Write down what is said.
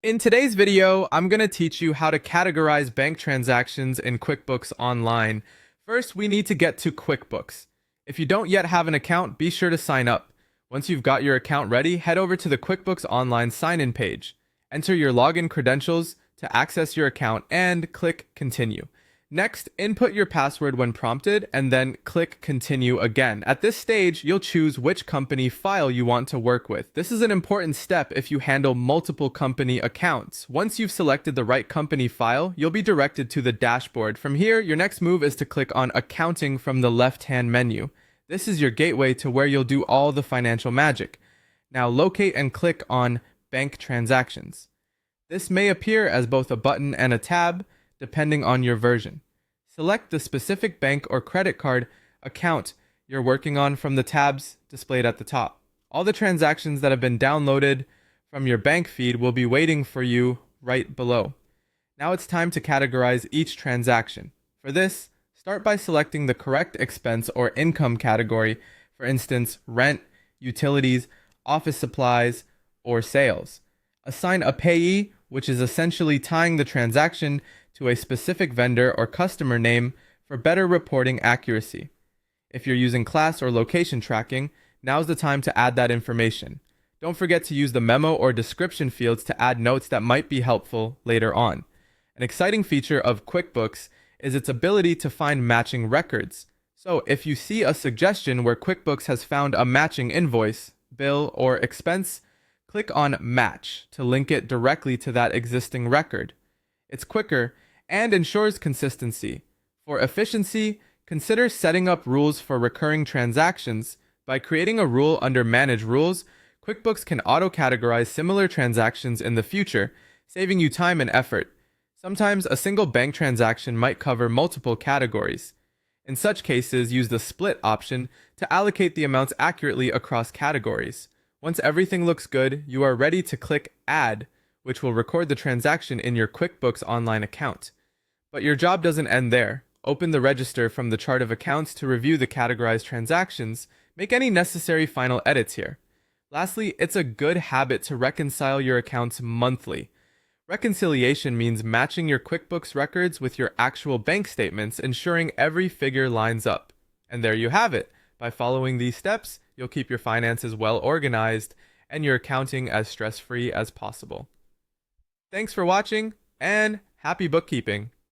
In today's video, I'm going to teach you how to categorize bank transactions in QuickBooks Online. First, we need to get to QuickBooks. If you don't yet have an account, be sure to sign up. Once you've got your account ready, head over to the QuickBooks Online sign-in page. Enter your login credentials to access your account and click Continue. Next, input your password when prompted and then click Continue again. At this stage, you'll choose which company file you want to work with. This is an important step if you handle multiple company accounts. Once you've selected the right company file, you'll be directed to the dashboard. From here, your next move is to click on Accounting from the left-hand menu. This is your gateway to where you'll do all the financial magic. Now locate and click on Bank Transactions. This may appear as both a button and a tab, depending on your version. Select the specific bank or credit card account you're working on from the tabs displayed at the top. All the transactions that have been downloaded from your bank feed will be waiting for you right below. Now it's time to categorize each transaction. For this, start by selecting the correct expense or income category, for instance, rent, utilities, office supplies, or sales. Assign a payee, which is essentially tying the transaction to a specific vendor or customer name for better reporting accuracy. If you're using class or location tracking, now's the time to add that information. Don't forget to use the memo or description fields to add notes that might be helpful later on. An exciting feature of QuickBooks is its ability to find matching records. So if you see a suggestion where QuickBooks has found a matching invoice, bill, or expense, click on Match to link it directly to that existing record. It's quicker and ensures consistency. For efficiency, consider setting up rules for recurring transactions. By creating a rule under Manage Rules, QuickBooks can auto-categorize similar transactions in the future, saving you time and effort. Sometimes a single bank transaction might cover multiple categories. In such cases, use the Split option to allocate the amounts accurately across categories. Once everything looks good, you are ready to click Add, which will record the transaction in your QuickBooks Online account. But your job doesn't end there. Open the register from the chart of accounts to review the categorized transactions. Make any necessary final edits here. Lastly, it's a good habit to reconcile your accounts monthly. Reconciliation means matching your QuickBooks records with your actual bank statements, ensuring every figure lines up. And there you have it. By following these steps, you'll keep your finances well organized and your accounting as stress-free as possible. Thanks for watching, and happy bookkeeping!